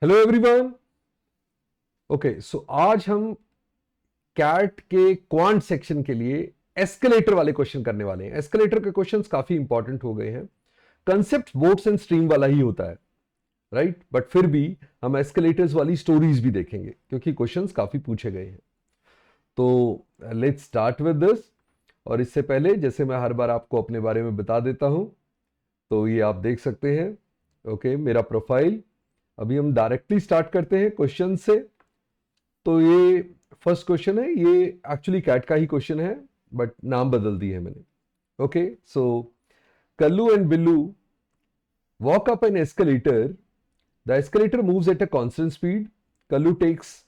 Hello everyone. Okay, सो आज हम cat के क्वांट सेक्शन के लिए एस्केलेटर वाले क्वेश्चन करने वाले हैं। एस्केलेटर के क्वेश्चंस काफी इंपॉर्टेंट हो गए हैं। कंसेप्ट बोट्स एंड स्ट्रीम वाला ही होता है, राइट? बट फिर भी हम एस्केलेटर्स वाली स्टोरीज भी देखेंगे क्योंकि क्वेश्चंस काफी पूछे गए हैं। तो लेट्स स्टार्ट विद दिस। और इससे पहले, जैसे मैं हर बार आपको अपने बारे में बता देता हूं, तो ये आप देख सकते हैं। ओके, मेरा प्रोफाइल। अभी हम डायरेक्टली स्टार्ट करते हैं क्वेश्चन से। तो ये फर्स्ट क्वेश्चन है, ये एक्चुअली कैट का ही क्वेश्चन है बट नाम बदल दिए है मैंने। Okay, so Kallu and Billu walk up an escalator. The escalator moves at a constant speed. Kallu takes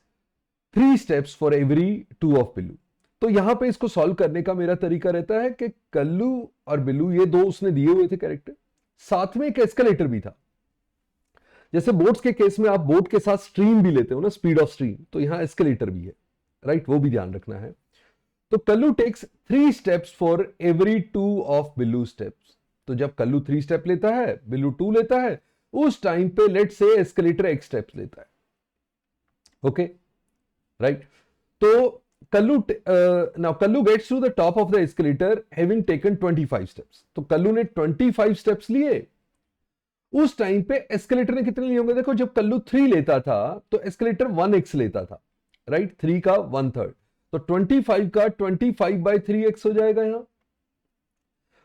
3 steps for every 2 of Billu. तो यहां पे इसको सॉल्व करने का मेरा तरीका रहता है कि कल्लू और बिल्लू, ये दो उसने दिए हुए थे कैरेक्टर, साथ में एक एस्केलेटर भी था। जैसे बोट्स के केस में आप बोट के साथ स्ट्रीम भी लेते हो ना, स्पीड ऑफ स्ट्रीम, तो यहां एस्केलेटर भी है, राइट? वो भी ध्यान रखना है। तो Kallu takes 3 steps for every 2 of Billu steps. तो जब कल्लू 3 स्टेप लेता है, बिल्लू 2 लेता है, उस टाइम पे लेट से एस्केलेटर एक स्टेप्स लेता है। Okay, right? तो Kallu gets to the top of the escalator having taken 25 steps. तो कल्लू ने 25 स्टेप्स लिए। उस टाइम पे एस्केलेटर ने कितने लिए होंगे? देखो, जब कल्लू 3 लेता था तो एस्केलेटर 1x लेता था, राइट? 3 का 1/3, तो 25 का 25/3x हो जाएगा यहां।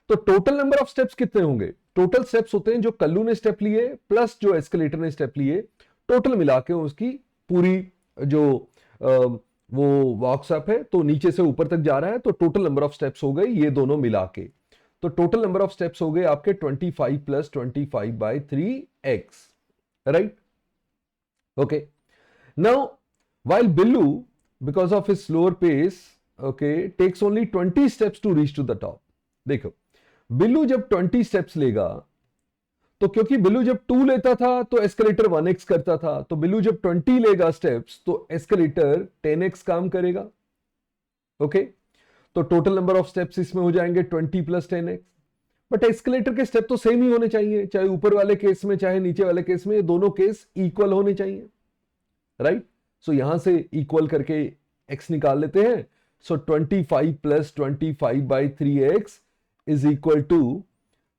तो टोटल नंबर ऑफ स्टेप्स कितने होंगे? टोटल स्टेप्स होते हैं जो कल्लू ने स्टेप लिए प्लस जो एस्केलेटर ने स्टेप लिए, टोटल मिला के उसकी पूरी जो वो वॉक्सअप है, तो नीचे से ऊपर तक जा रहा है, तो टोटल नंबर ऑफ स्टेप्स हो गए ये दोनों मिला के। तो टोटल नंबर ऑफ स्टेप्स हो गए आपके 25 + 25/3x, right? Okay, now while Billu, because of his slower pace, okay, takes only 20 steps to reach to the top. देखो, बिल्लू जब 20 स्टेप्स लेगा, तो क्योंकि बिल्लू जब 2 लेता था तो एस्केलेटर 1x करता था, तो बिल्लू जब 20 लेगा स्टेप्स तो एस्केलेटर 10x काम करेगा। ओके, तो टोटल नंबर ऑफ स्टेप्स इसमें हो जाएंगे 20 + 10x। बट एस्केलेटर के स्टेप तो सेम ही होने चाहिए, चाहे ऊपर वाले केस में चाहे नीचे वाले केस में, ये दोनों केस इक्वल होने चाहिए, राइट? सो यहां से इक्वल करके x निकाल लेते हैं। So 25 + 25/3x is equal to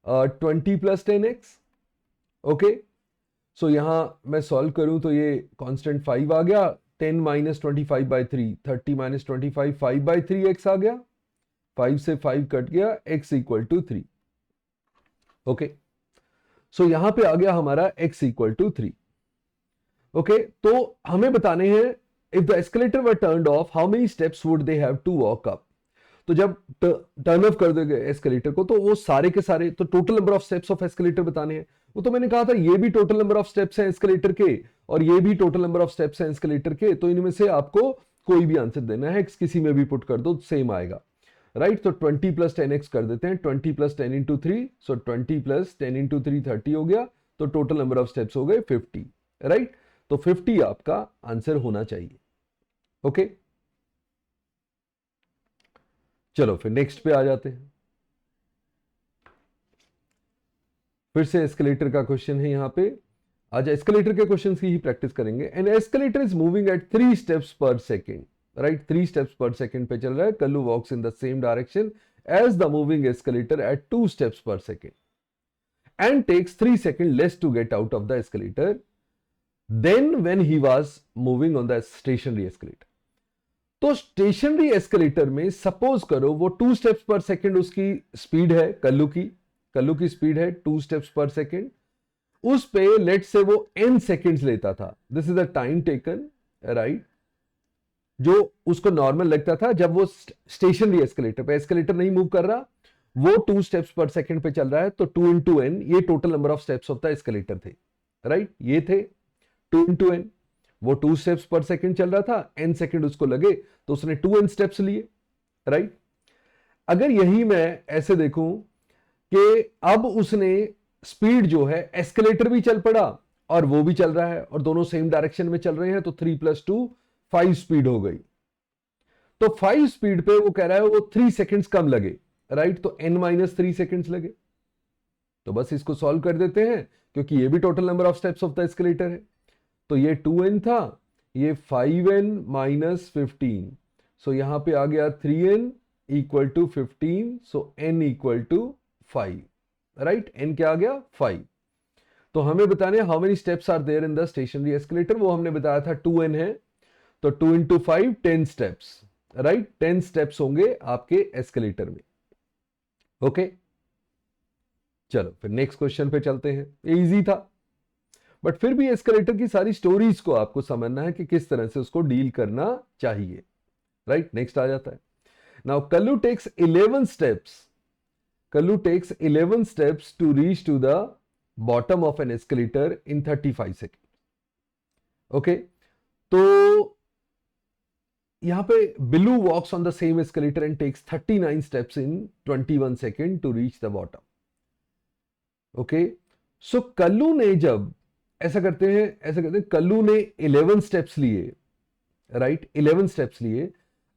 20 + 10x। Okay, so यहां मैं सॉल्व करूं तो ये कांस्टेंट 5 आ गया, 10 - 25/3, 30 - 25, 5/3x आ गया, 5 से 5 कट गया, x equal to 3। Okay, so यहां पे आ गया हमारा x इक्वल टू 3। ओके, तो हमें बताने हैं if the escalator were turned off how many steps would they have to walk up. तो जब टर्न ऑफ कर दोगे एस्केलेटर को, तो वो सारे के सारे, तो total number of steps of escalator बताने हैं। वो तो मैंने कहा था ये भी टोटल नंबर ऑफ स्टेप्स हैं एस्केलेटर के, और ये भी टोटल नंबर ऑफ स्टेप्स हैं एस्केलेटर के, तो इनमें से आपको कोई भी आंसर देना है, किसी में भी पुट कर दो सेम आएगा, राइट? तो 20 + 10x कर देते हैं, 20 + 10 × 3, सो 20 + 10 × 3 30 हो गया, तो टोटल नंबर ऑफ स्टेप्स हो गए 50, राइट? तो 50 आपका आंसर होना चाहिए। ओके, चलो फिर नेक्स्ट पे आ जाते हैं। फिर से एस्केलेटर का क्वेश्चन है यहां पे। आज एस्केलेटर के क्वेश्चन की ही प्रैक्टिस करेंगे। An escalator is moving at 3 steps per second, right? 3 steps per second पे चल रहा है। Kallu walks in the same direction as the moving escalator at 2 steps per second and takes 3 seconds less to get out of the escalator than when he was moving on the stationary escalator. तो stationery escalator में suppose करो वो 2 steps per second उसकी speed है, कल्लू की speed है 2 steps per second। उस पे लेट से वो n सेकेंड्स लेता था, this is the time taken, right? जो उसको नॉर्मल लगता था जब वो स्टेशनरी एस्केलेटर पे, एस्केलेटर नहीं मूव कर रहा, वो 2 steps per second पे चल रहा है, तो 2 × n, ये total number of steps of the escalator थे, राइट? ये थे 2 × n, वो 2 steps per second चल रहा था, n सेकेंड उसको लगे तो उसने 2n स्टेप्स लिए, राइट? अगर यही मैं ऐसे देखूं कि अब उसने स्पीड जो है, एस्केलेटर भी चल पड़ा और वो भी चल रहा है और दोनों सेम डायरेक्शन में चल रहे हैं, तो 3 + 2 5 स्पीड हो गई। तो 5 स्पीड पे वो कह रहा है वो 3 सेकेंड्स कम लगे, राइट? तो n - 3 सेकेंड्स लगे। तो बस इसको सॉल्व कर देते हैं क्योंकि ये भी total number of steps of the escalator है। तो ये 2n था, ये 5n माइनस 15, सो यहां पे आ गया 3n equal to 15, so n equal to 5, right. n क्या आ गया 5। तो हमें बताने how many steps are there in the stationary escalator, वो हमने बताया था 2n है, तो 2 इंटू 5 10 स्टेप्स, राइट। 10 स्टेप्स होंगे आपके एस्केलेटर में। ओके चलो फिर नेक्स्ट क्वेश्चन पे चलते हैं, इजी था, बट फिर भी एस्केलेटर की सारी स्टोरीज को आपको समझना है कि किस तरह से उसको डील करना चाहिए, राइट। नेक्स्ट आ जाता है, now Kallu takes 11 steps, Kallu takes 11 steps to reach to the bottom of an escalator in 35 second. Okay, तो यहां पे Billu walks on the same escalator and takes 39 steps in 21 second to reach the bottom. Okay, so Kallu ने जब ऐसा करते हैं कल्लू ने 11 steps लिए, राइट, 11 स्टेप्स लिए,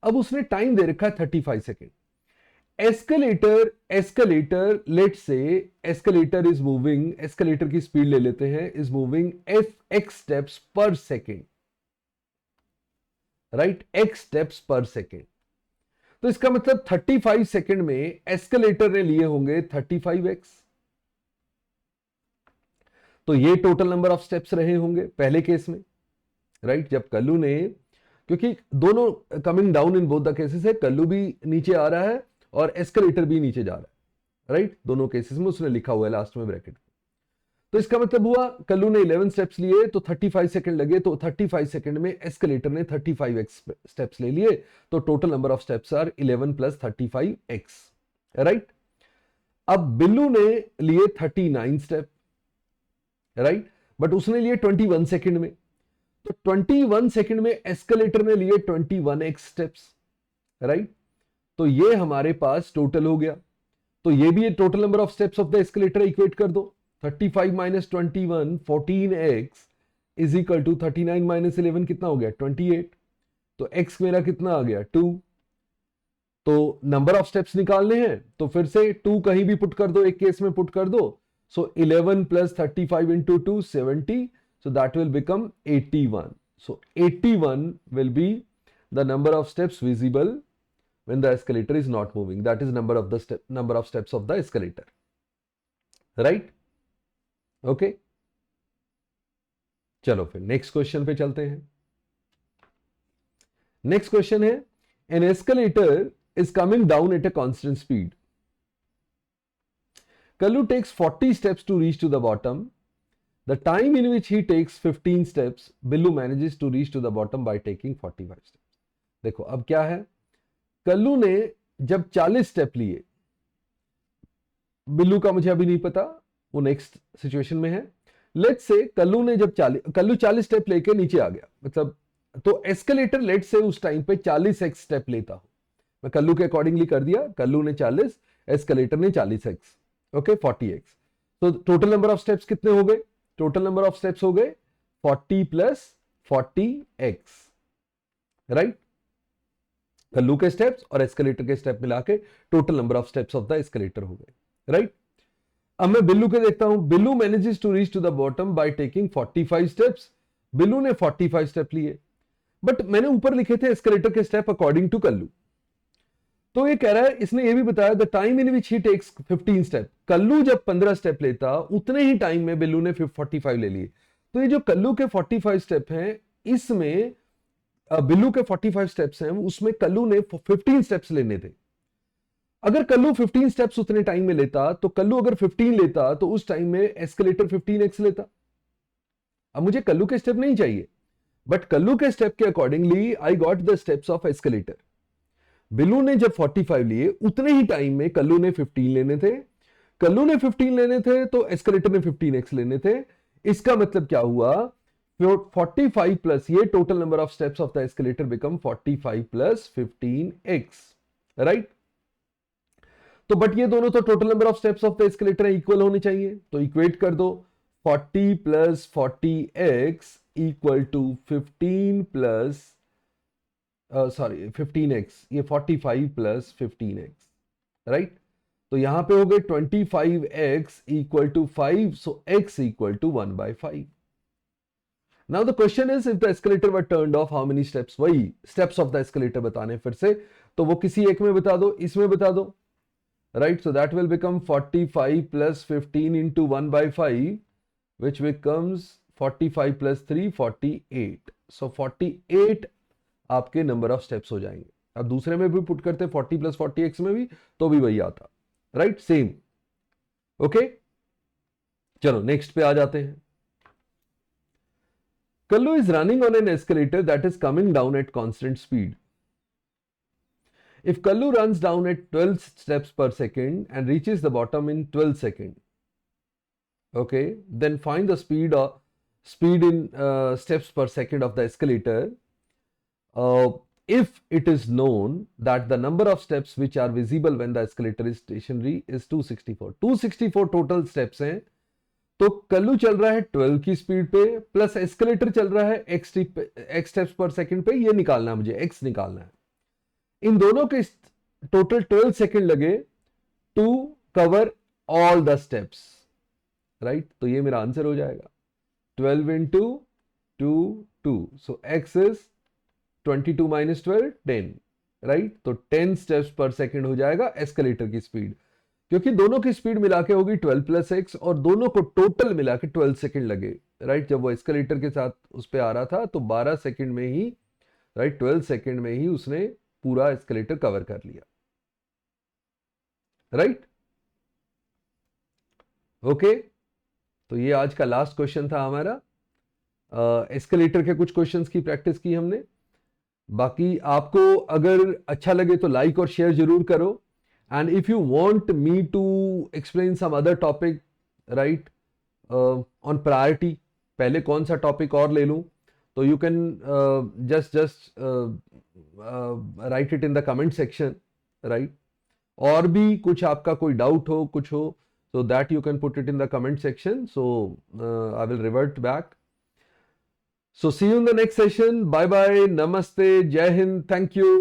अब उसने टाइम दे रखा है 35 सेकेंड। एस्केलेटर लेट से एस्केलेटर इज मूविंग, एस्केलेटर की स्पीड ले लेते हैं, इज मूविंग x स्टेप्स पर सेकेंड, राइट, x स्टेप्स पर सेकेंड। तो इसका मतलब 35 सेकेंड में एस्केलेटर ने लिए होंगे 35x, तो ये टोटल नंबर ऑफ स्टेप्स रहे होंगे पहले केस में, राइट। जब कल्लू ने, क्योंकि दोनों coming down in both the cases है, कल्लू भी नीचे आ रहा है और एस्केलेटर भी नीचे जा रहा है, राइट, दोनों केसेस में उसने लिखा हुआ है लास्ट में ब्रैकेट। तो इसका मतलब हुआ कल्लू ने 11 स्टेप्स लिए तो 35 सेकंड लगे, तो 35 सेकंड में एस्केलेटर ने 35x स्टेप्स ले लिए, तो total number of steps are 11 plus 35x, right. अब बिल्लू ने लिए 39 स्टेप, राइट, बट उसने लिए 21 सेकंड में, तो 21 सेकंड में एस्केलेटर ने लिए 21x स्टेप्स, राइट। तो ये हमारे पास टोटल हो गया, तो ये भी total number of steps of the escalator equate कर दो, 35 minus 21 14x is equal to 39 minus 11 कितना हो गया 28, तो x मेरा कितना आ गया 2। तो नंबर ऑफ स्टेप्स निकालने हैं तो फिर से 2 कहीं भी पुट कर दो, एक केस में पुट कर दो, so 11 plus 35 into 2 70, so that will become 81, so 81 will be the number of steps visible when the escalator is not moving, that is number of steps of the escalator, right। okay, चलो फिर next question पे चलते हैं। Next question है, an escalator is coming down at a constant speed, Kallu takes 40 steps to reach to the bottom. The time in which he takes 15 steps, Billu manages to reach to the bottom by taking 45 steps. देखो अब क्या है, कल्लू ने जब 40 step लिए, बिल्लू का मुझे अभी नहीं पता, वो नेक्स्ट सिचुएशन में है। लेट्स से कल्लू ने जब 40 स्टेप लेके नीचे आ गया, मतलब तो एस्केलेटर लेट से उस टाइम पे 40x स्टेप लेता हो, मैं कल्लू के अकॉर्डिंगली कर दिया, कल्लू ने 40, एस्केलेटर ने 40x, ओके 40x, तो टोटल नंबर ऑफ स्टेप्स कितने हो गए, टोटल नंबर ऑफ स्टेप्स हो गए 40 प्लस 40x, राइट। कल्लू के स्टेप्स और एस्केलेटर के स्टेप मिला के total number of steps of the escalator हो गए, राइट। अब मैं बिल्लू के देखता हूं, Billu manages to reach to the bottom by taking 45 steps, Billu ने 45 स्टेप लिए, बट मैंने ऊपर लिखे थे एस्केलेटर के स्टेप अकॉर्डिंग टू कल्लू, तो ये कह रहा है, इसने ये भी बताया the time in which he takes 15 step, Kallu जब 15 स्टेप लेता उतने ही टाइम में बिल्लू ने 45 ले लिए, तो ये जो कल्लू के 45 स्टेप हैं, इसमें बिल्लू के 45 स्टेप्स हैं, उसमें कल्लू ने 15 स्टेप्स लेने थे। अगर कल्लू 15 स्टेप्स उतने टाइम में लेता, तो कल्लू अगर 15 लेता तो उस टाइम में एस्केलेटर 15x लेता। अब मुझे कल्लू के स्टेप नहीं चाहिए, बट कल्लू के स्टेप के accordingly I got the steps of escalator. Billu ने जब 45 लिए उतने ही टाइम में कल्लू ने 15 लेने थे, कल्लू ने 15 लेने थे तो एस्केलेटर ने 15x लेने थे। इसका मतलब क्या हुआ, 45 प्लस ये total number of steps of the escalator become 45 plus 15x, right. तो बट ये दोनों तो total number of steps of the escalator equal होने चाहिए, तो इक्वेट कर दो, 40 plus 40x equal to 15 plus 15x, ये 45 प्लस 15x, राइट। तो यहां पे हो गए 25x equal to 5, so x equal to 1/5, now the question is if the escalator were turned off how many steps, वही स्टेप्स ऑफ द एस्केलेटर बताने फिर से, तो वो किसी एक में बता दो, इसमें बता दो, right. So that will become 45 plus 15 into 1/5 which becomes 45 plus 3 48. So 48 आपके नंबर ऑफ स्टेप्स हो जाएंगे. अब दूसरे में भी पुट करते 40 प्लस 40x में भी, तो भी वही आता, राइट, सेम. ओके, चलो नेक्स्ट पे आ जाते हैं. Kallu is running on an escalator that is coming down at constant speed. If Kallu runs down at 12 steps per second and reaches the bottom in 12 seconds, okay, then find the speed in steps per second of the escalator. If it is known that the number of steps which are visible when the escalator is stationary is 264 total steps हैं, तो कल्लू चल रहा है 12 की speed पे, plus escalator चल रहा है x स्टेप्स पर सेकंड पे. ये निकालना है मुझे, x निकालना है. इन दोनों के टोटल 12 सेकंड लगे to cover all the steps, right. तो ये मेरा आंसर हो जाएगा 12 into 2, so x is 22 minus 12 10, right. तो 10 स्टेप्स पर सेकंड हो जाएगा एस्केलेटर की स्पीड, क्योंकि दोनों की स्पीड मिला के होगी 12 प्लस एक्स, और दोनों को टोटल मिला के 12 सेकंड लगे, राइट. जब वो एस्केलेटर के साथ उस पर आ रहा था तो 12 सेकंड में ही, राइट, 12 सेकंड में ही उसने पूरा एस्केलेटर कवर कर लिया, राइट. ओके, तो ये आज का लास्ट क्वेश्चन था हमारा. एस्केलेटर के कुछ क्वेश्चंस की प्रैक्टिस की हमने. बाकी आपको अगर अच्छा लगे तो लाइक और शेयर जरूर करो. And if you want me to explain some other topic, right, on priority, पहले कौन सा टॉपिक और ले लूं, तो you can just write it in the comment section, right. और भी कुछ आपका कोई डाउट हो, कुछ हो, so that you can put it in the comment section. So I will revert back. So see you in the next session. Bye bye, namaste, jai hind, thank you.